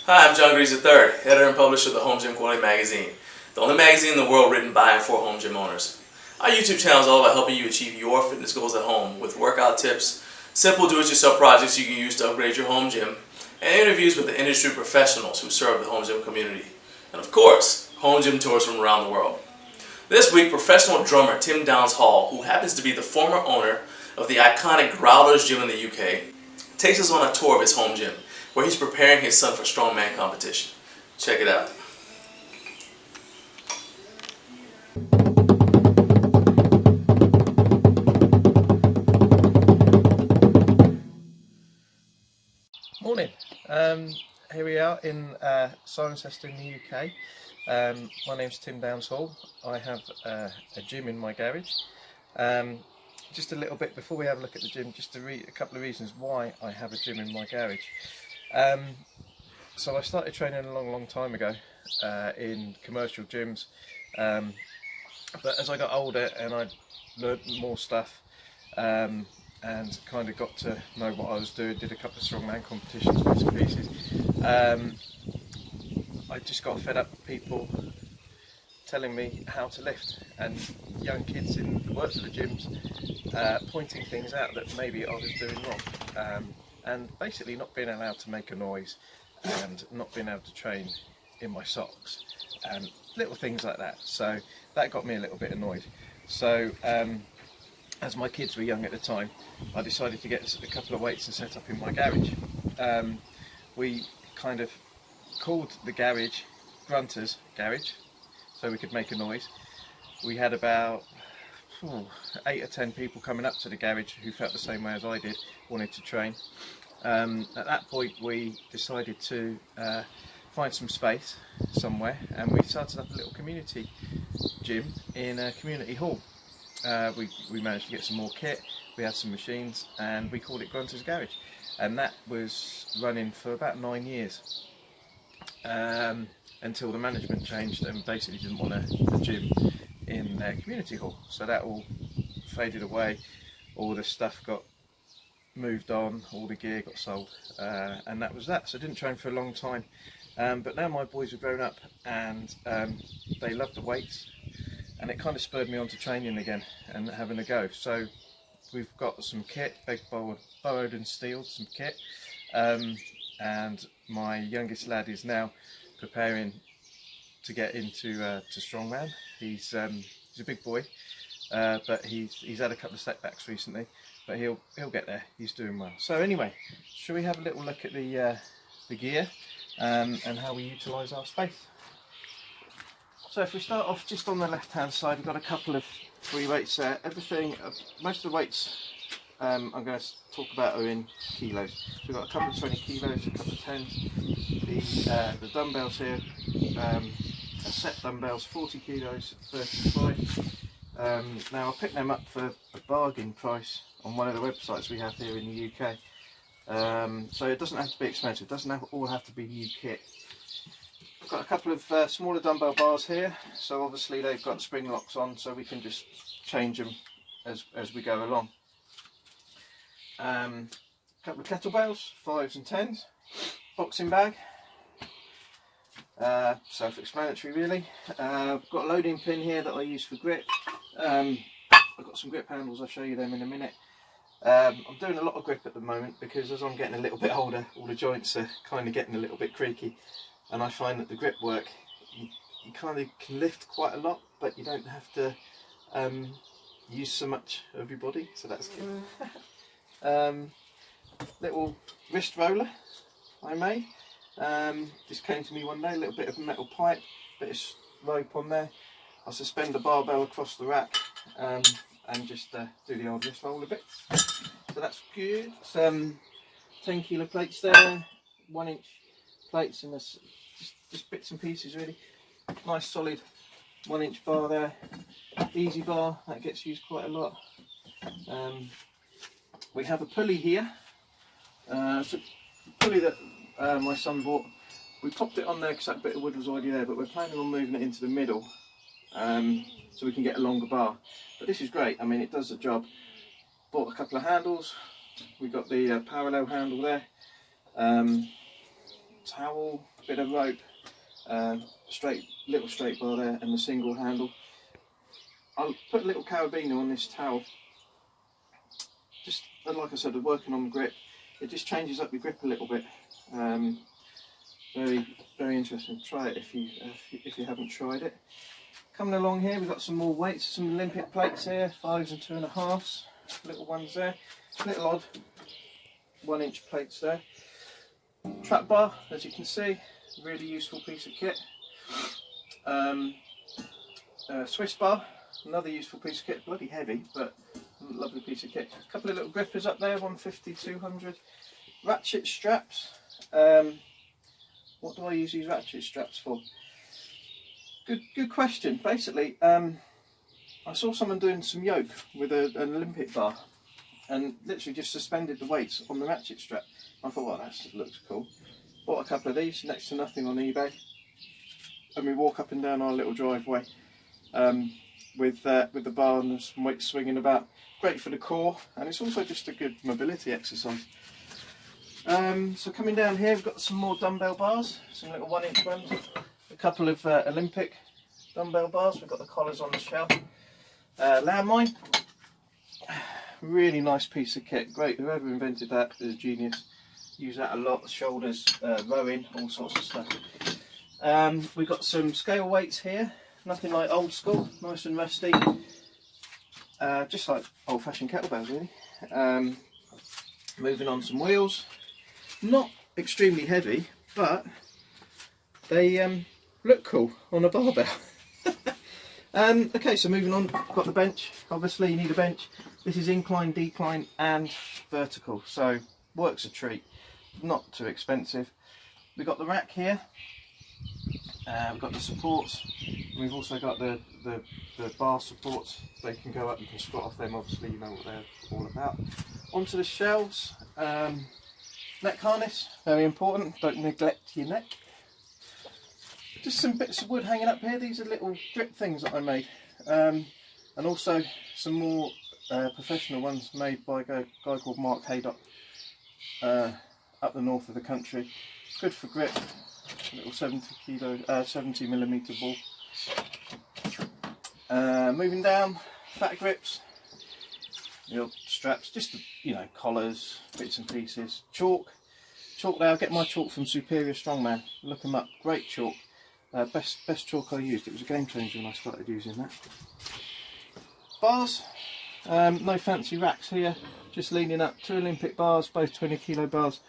Hi, I'm John Greaves III, editor and publisher of the Home Gym Quality Magazine, the only magazine in the world written by and for home gym owners. Our YouTube channel is all about helping you achieve your fitness goals at home with workout tips, simple do-it-yourself projects you can use to upgrade your home gym, and interviews with the industry professionals who serve the home gym community. And of course, home gym tours from around the world. This week, professional drummer Tim Downs-Hall, who happens to be the former owner of the iconic Growlers gym in the UK, takes us on a tour of his home gym, where he's preparing his son for strongman competition. Check it out. Morning. Here we are in Cirencester in the UK. My name's Tim Downs-Hall. I have a gym in my garage. Just a little bit before we have a look at the gym, just to read a couple of reasons why I have a gym in my garage. So I started training a long time ago in commercial gyms, but as I got older and I learned more stuff and kind of got to know what I was doing, did a couple of strongman competitions, bits and pieces, I just got fed up with people telling me how to lift, and young kids in the works of the gyms pointing things out that maybe I was doing wrong, and basically not being allowed to make a noise and not being able to train in my socks and little things like that. So that got me a little bit annoyed. So as my kids were young at the time, I decided to get a couple of weights and set up in my garage. We kind of called the garage Grunter's Garage, so we could make a noise. We had about 8 or 10 people coming up to the garage who felt the same way as I did, wanted to train. At that point we decided to find some space somewhere, and we started up a little community gym in a community hall. We managed to get some more kit, we had some machines, and we called it Grunter's Garage, and that was running for about 9 years. Until the management changed and basically didn't want a gym in their community hall. So that all faded away, all the stuff got moved on, all the gear got sold, and that was that. So I didn't train for a long time, but now my boys have grown up and they love the weights, and it kind of spurred me on to training again and having a go. So we've got some kit, borrowed and stealed some kit, and my youngest lad is now preparing to get into to strongman. He's a big boy, but he's had a couple of setbacks recently, but he'll get there. He's doing well. So anyway, shall we have a little look at the gear and how we utilise our space? So if we start off just on the left hand side, we've got a couple of free weights there. Everything, most of the weights I'm going to talk about are in kilos. So we've got a couple of 20 kilos, a couple of 10s. The dumbbells here are set dumbbells, 40 kilos, 35. Now I'll pick them up for a bargain price on one of the websites we have here in the UK. So it doesn't have to be expensive, it doesn't all have to be new kit. I've got a couple of smaller dumbbell bars here, so obviously they've got spring locks on, so we can just change them as we go along. A couple of kettlebells, 5s and 10s, boxing bag, self-explanatory really. I've got a loading pin here that I use for grip. I've got some grip handles, I'll show you them in a minute. I'm doing a lot of grip at the moment because as I'm getting a little bit older, all the joints are kind of getting a little bit creaky, and I find that the grip work, you kind of can lift quite a lot, but you don't have to use so much of your body, so that's good. Little wrist roller I made. Just came to me one day, a little bit of metal pipe, bit of rope on there. I'll suspend the barbell across the rack and just do the old wrist roller bit. So that's good. Some 10 kilo plates there, 1 inch plates, and just bits and pieces really. Nice solid 1 inch bar there. Easy bar, that gets used quite a lot. We have a pulley here. It's a pulley that my son bought. We popped it on there because that bit of wood was already there, but we're planning on moving it into the middle so we can get a longer bar. But this is great, I mean it does the job. Bought a couple of handles. We've got the parallel handle there. towel, bit of rope, little straight bar there, and the single handle. I'll put a little carabiner on this towel. Just like I said, working on the grip, it just changes up your grip a little bit. Very, very interesting. Try it if you haven't tried it. Coming along here, we've got some more weights, some Olympic plates here, 5s and 2.5s, little ones there, little odd 1-inch plates there. Trap bar, as you can see, really useful piece of kit. Swiss bar, another useful piece of kit, bloody heavy, but lovely piece of kit. A couple of little grippers up there, 150, 200. Ratchet straps. What do I use these ratchet straps for? Good question. Basically, I saw someone doing some yoke with an Olympic bar, and literally just suspended the weights on the ratchet strap. I thought, well, that looks cool. Bought a couple of these, next to nothing on eBay, and we walk up and down our little driveway with the bar and some weights swinging about. Great for the core, and it's also just a good mobility exercise. So coming down here, we've got some more dumbbell bars, some little 1-inch ones. A couple of Olympic dumbbell bars. We've got the collars on the shelf. Landmine, really nice piece of kit. Great, whoever invented that is a genius. Use that a lot. Shoulders, rowing, all sorts of stuff. We've got some scale weights here. Nothing like old school, nice and rusty. Just like old-fashioned kettlebells, really. Moving on, some wheels. Not extremely heavy, but they look cool on a barbell. Okay, so moving on, got the bench. Obviously you need a bench. This is incline, decline and vertical, so works a treat. Not too expensive. We've got the rack here. We've got the supports. We've also got the bar supports. They can go up, you can squat off them, obviously you know what they're all about. Onto the shelves. Neck harness, very important, don't neglect your neck. Just some bits of wood hanging up here. These are little grip things that I made, and also some more professional ones made by a guy called Mark Haydock up the north of the country. Good for grip. A little 70mm ball. Moving down, fat grips, the old straps, just collars, bits and pieces. Chalk there. I get my chalk from Superior Strongman. Look them up. Great chalk. Best chalk I used. It was a game changer when I started using that. Bars. No fancy racks here. Just leaning up. 2 Olympic bars, both 20 kilo bars.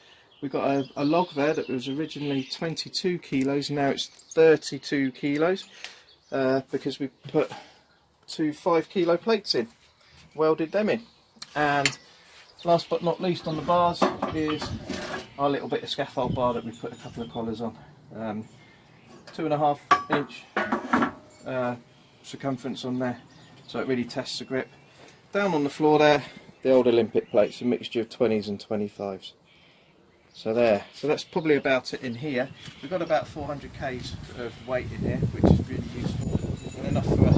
We've got a log there that was originally 22 kilos. Now it's 32 kilos because we put 2 5-kilo plates in. Welded them in. And last but not least on the bars is our little bit of scaffold bar that we put a couple of collars on. 2.5-inch circumference on there, so it really tests the grip. Down on the floor there, the old Olympic plates, a mixture of 20s and 25s. So there, so that's probably about it in here. We've got about 400 kgs of weight in here, which is really useful and enough for us.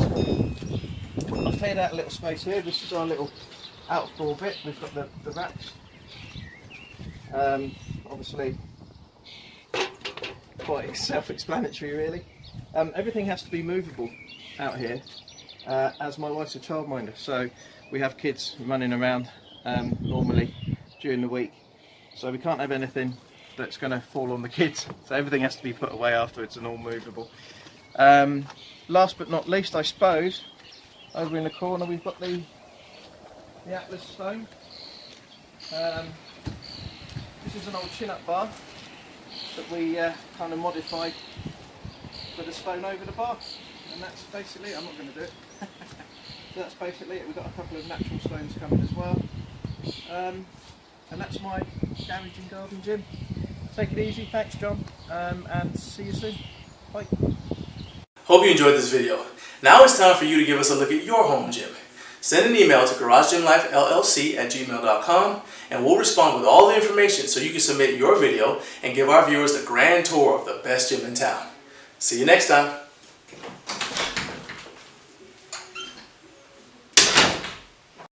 I've cleared out a little space here. This is our little outdoor bit. We've got the racks. Obviously quite self-explanatory really. Everything has to be movable out here, as my wife's a childminder, so we have kids running around normally during the week, so we can't have anything that's going to fall on the kids, so everything has to be put away afterwards and all movable. Last but not least, I suppose, over in the corner we've got the Atlas stone. This is an old chin-up bar that we kind of modified for the stone over the bar, and that's basically it. I'm not going to do it. So that's basically it. We've got a couple of natural stones coming as well, and that's my garage and garden gym. Take it easy, thanks John, and see you soon. Bye. Hope you enjoyed this video. Now it's time for you to give us a look at your home gym. Send an email to garagegymlifellc@gmail.com and we'll respond with all the information so you can submit your video and give our viewers the grand tour of the best gym in town. See you next time.